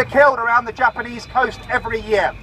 are killed around the Japanese coast every year.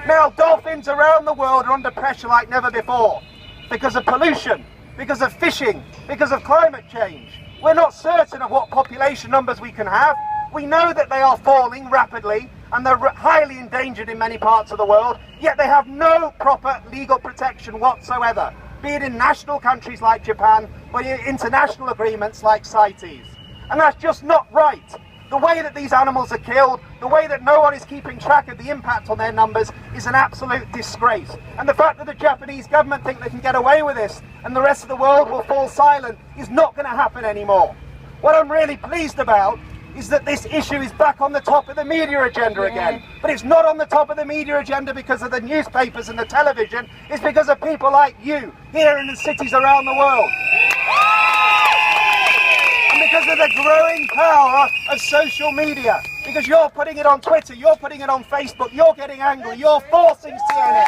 Now, dolphins around the world are under pressure like never before because of pollution, because of fishing, because of climate change. We're not certain of what population numbers we can have. We know that they are falling rapidly and they're highly endangered in many parts of the world, yet they have no proper legal protection whatsoever, be it in national countries like Japan or in international agreements like CITES. And that's just not right. The way that these animals are killed, the way that no one is keeping track of the impact on their numbers is an absolute disgrace. And the fact that the Japanese government think they can get away with this and the rest of the world will fall silent is not going to happen anymore. What I'm really pleased about is that this issue is back on the top of the media agenda again. But it's not on the top of the media agenda because of the newspapers and the television. It's because of people like you here in the cities around the world. And because of the growing power of social media. Because you're putting it on Twitter, you're putting it on Facebook, you're getting angry, you're forcing CNN.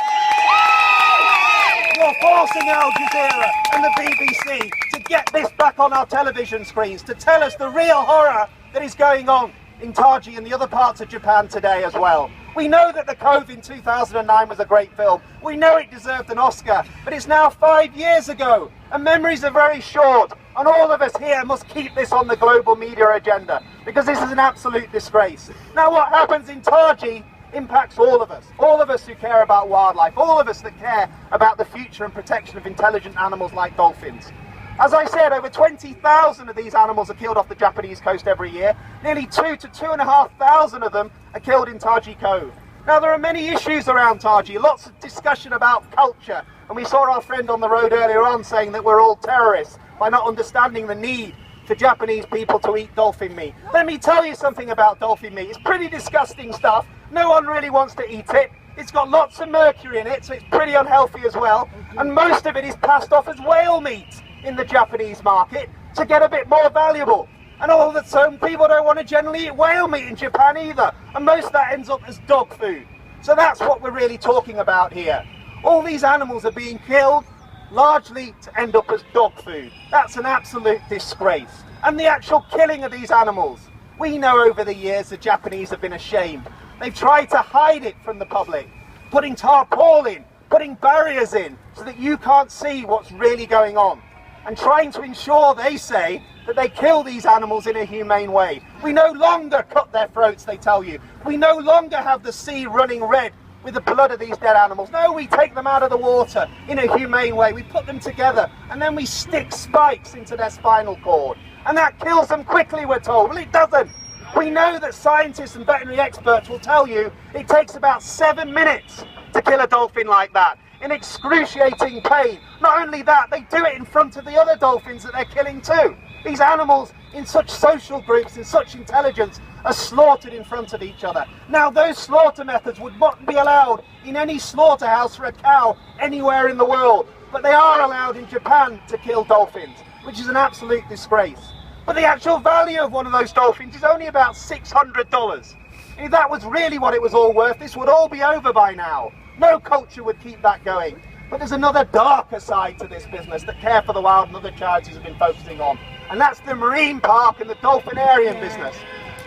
You're forcing Al Jazeera and the BBC to get this back on our television screens, to tell us the real horror that is going on in Taiji and the other parts of Japan today as well. We know that The Cove in 2009 was a great film. We know it deserved an Oscar, but it's now 5 years ago, and memories are very short, and all of us here must keep this on the global media agenda, because this is an absolute disgrace. Now, what happens in Taiji impacts all of us who care about wildlife, all of us that care about the future and protection of intelligent animals like dolphins. As I said, over 20,000 of these animals are killed off the Japanese coast every year. Nearly 2,000 to 2,500 of them are killed in Taiji Cove. Now, there are many issues around Taiji, lots of discussion about culture, and we saw our friend on the road earlier on saying that we're all terrorists by not understanding the need for Japanese people to eat dolphin meat. Let me tell you something about dolphin meat. It's pretty disgusting stuff. No one really wants to eat it. It's got lots of mercury in it, so it's pretty unhealthy as well. And most of it is passed off as whale meat in the Japanese market to get a bit more valuable. And all of the time, people don't want to generally eat whale meat in Japan either. And most of that ends up as dog food. So that's what we're really talking about here. All these animals are being killed largely to end up as dog food. That's an absolute disgrace. And the actual killing of these animals, we know over the years the Japanese have been ashamed. They've tried to hide it from the public, putting tarpaulin, putting barriers in so that you can't see what's really going on, and trying to ensure, they say, that they kill these animals in a humane way. We no longer cut their throats, they tell you. We no longer have the sea running red with the blood of these dead animals. No, we take them out of the water in a humane way. We put them together and then we stick spikes into their spinal cord. And that kills them quickly, we're told. Well, it doesn't. We know that scientists and veterinary experts will tell you it takes about 7 minutes to kill a dolphin like that, in excruciating pain. Not only that, they do it in front of the other dolphins that they're killing too. These animals in such social groups, in such intelligence, are slaughtered in front of each other. Now, those slaughter methods would not be allowed in any slaughterhouse for a cow anywhere in the world, but they are allowed in Japan to kill dolphins, which is an absolute disgrace. But the actual value of one of those dolphins is only about $600. If that was really what it was all worth, this would all be over by now. No culture would keep that going. But there's another darker side to this business that Care for the Wild and other charities have been focusing on, and that's the marine park and the dolphinarium business.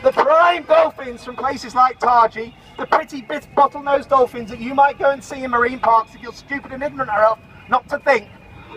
The prime dolphins from places like Taiji, the pretty bottlenose dolphins that you might go and see in marine parks if you're stupid and ignorant enough not to think,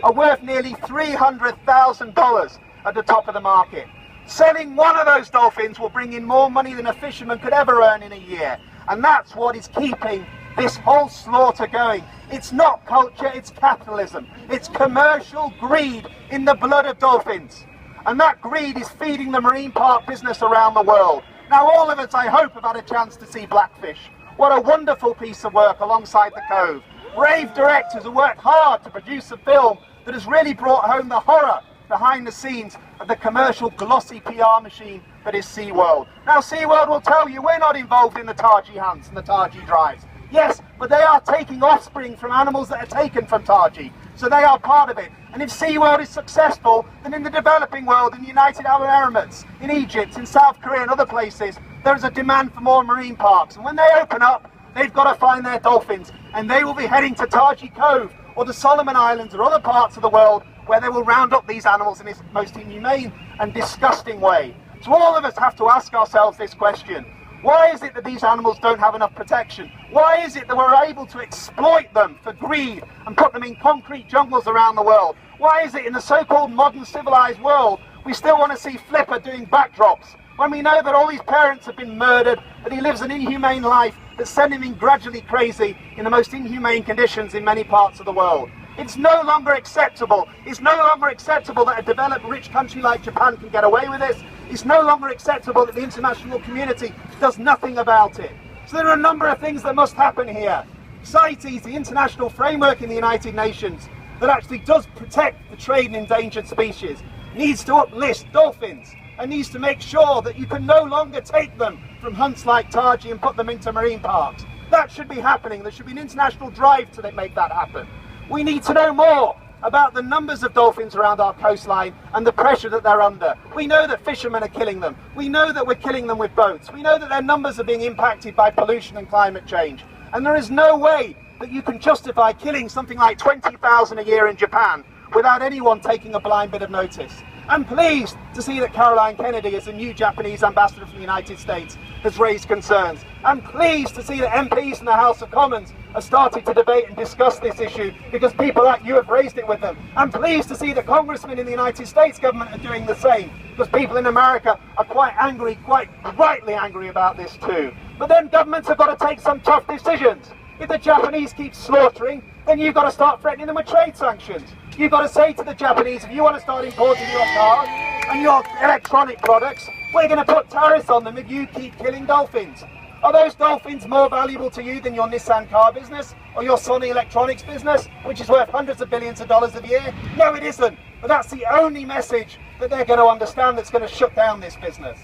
are worth nearly $300,000 at the top of the market. Selling one of those dolphins will bring in more money than a fisherman could ever earn in a year. And that's what is keeping this whole slaughter going. It's not culture, it's capitalism. It's commercial greed in the blood of dolphins. And that greed is feeding the marine park business around the world. Now, all of us, I hope, have had a chance to see Blackfish. What a wonderful piece of work alongside The Cove. Brave directors who worked hard to produce a film that has really brought home the horror behind the scenes of the commercial glossy PR machine that is SeaWorld. Now, SeaWorld will tell you we're not involved in the Taiji hunts and the Taiji drives. Yes, but they are taking offspring from animals that are taken from Taiji, so they are part of it. And if SeaWorld is successful, then in the developing world, in the United Arab Emirates, in Egypt, in South Korea and other places, there is a demand for more marine parks. And when they open up, they've got to find their dolphins, and they will be heading to Taiji Cove or the Solomon Islands or other parts of the world where they will round up these animals in this most inhumane and disgusting way. So all of us have to ask ourselves this question: Why is it that these animals don't have enough protection? Why is it that we're able to exploit them for greed and put them in concrete jungles around the world? Why is it in the so-called modern civilized world we still want to see Flipper doing backdrops when we know that all these parents have been murdered, that he lives an inhumane life that's sending him gradually crazy in the most inhumane conditions in many parts of the world? It's no longer acceptable. It's no longer acceptable that a developed, rich country like Japan can get away with this. It's no longer acceptable that the international community does nothing about it. So there are a number of things that must happen here. CITES, the international framework in the United Nations that actually does protect the trade in endangered species, needs to uplist dolphins and needs to make sure that you can no longer take them from hunts like Taiji and put them into marine parks. That should be happening. There should be an international drive to make that happen. We need to know more about the numbers of dolphins around our coastline and the pressure that they're under. We know that fishermen are killing them. We know that we're killing them with boats. We know that their numbers are being impacted by pollution and climate change. And there is no way that you can justify killing something like 20,000 a year in Japan without anyone taking a blind bit of notice. I'm pleased to see that Caroline Kennedy, as the new Japanese ambassador from the United States, has raised concerns. I'm pleased to see that MPs in the House of Commons have started to debate and discuss this issue because people like you have raised it with them. I'm pleased to see that congressmen in the United States government are doing the same because people in America are quite angry, quite rightly angry about this too. But then governments have got to take some tough decisions. If the Japanese keep slaughtering, then you've got to start threatening them with trade sanctions. You've got to say to the Japanese, if you want to start importing your cars and your electronic products, we're going to put tariffs on them if you keep killing dolphins. Are those dolphins more valuable to you than your Nissan car business or your Sony electronics business, which is worth hundreds of billions of dollars a year? No, it isn't. But that's the only message that they're going to understand that's going to shut down this business.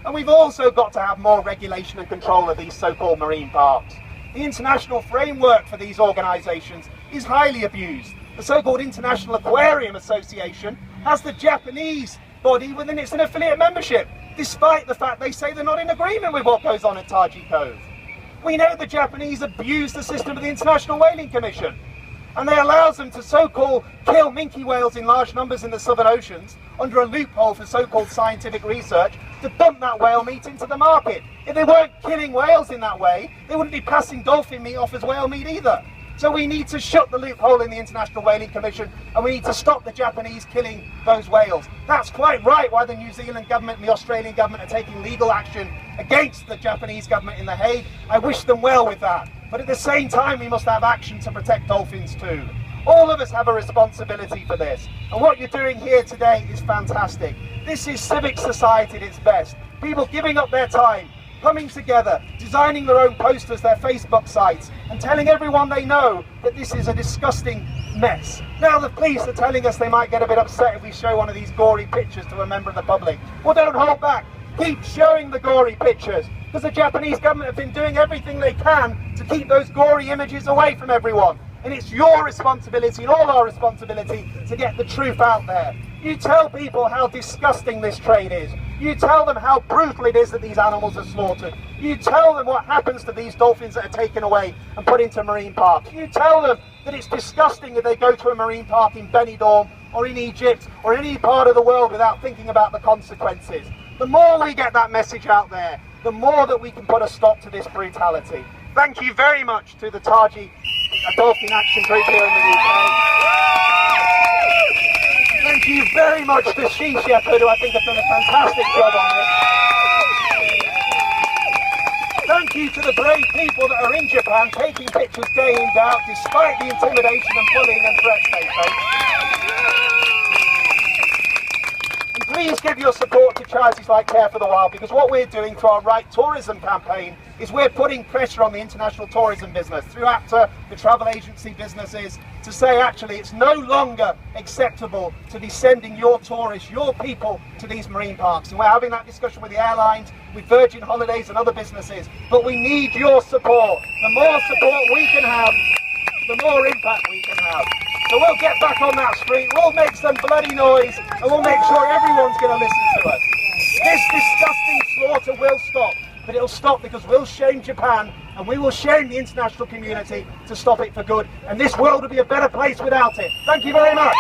And we've also got to have more regulation and control of these so-called marine parks. The international framework for these organisations is highly abused. The so-called International Aquarium Association has the Japanese body within its affiliate membership, despite the fact they say they're not in agreement with what goes on at Taiji Cove. We know the Japanese abuse the system of the International Whaling Commission, and they allow them to so-called kill minke whales in large numbers in the southern oceans under a loophole for so-called scientific research to dump that whale meat into the market. If they weren't killing whales in that way, they wouldn't be passing dolphin meat off as whale meat either. So we need to shut the loophole in the International Whaling Commission, and we need to stop the Japanese killing those whales. That's quite right why the New Zealand government and the Australian government are taking legal action against the Japanese government in The Hague. I wish them well with that. But at the same time, we must have action to protect dolphins too. All of us have a responsibility for this. And what you're doing here today is fantastic. This is civic society at its best. People giving up their time, coming together, designing their own posters, their Facebook sites, and telling everyone they know that this is a disgusting mess. Now the police are telling us they might get a bit upset if we show one of these gory pictures to a member of the public. Well, don't hold back. Keep showing the gory pictures, because the Japanese government have been doing everything they can to keep those gory images away from everyone. And it's your responsibility and all our responsibility to get the truth out there. You tell people how disgusting this trade is. You tell them how brutal it is that these animals are slaughtered. You tell them what happens to these dolphins that are taken away and put into marine parks. You tell them that it's disgusting if they go to a marine park in Benidorm or in Egypt or any part of the world without thinking about the consequences. The more we get that message out there, the more that we can put a stop to this brutality. Thank you very much to the Taiji Dolphin Action Group here in the UK. Thank you very much to Sea Shepherd, who I think have done a fantastic job on this. Thank you to the brave people that are in Japan taking pictures day in, day out, despite the intimidation and bullying and threats they face. And please give your support to charities like Care for the Wild, because what we're doing through our Right Tourism campaign is we're putting pressure on the international tourism business, through APTA, the travel agency businesses, to say actually it's no longer acceptable to be sending your tourists, your people, to these marine parks. And we're having that discussion with the airlines, with Virgin Holidays and other businesses. But we need your support. The more support we can have, the more impact we can have. So we'll get back on that street, we'll make some bloody noise, and we'll make sure everyone's going to listen to us. This disgusting slaughter will stop. But it'll stop because we'll shame Japan and we will shame the international community to stop it for good. And this world will be a better place without it. Thank you very much.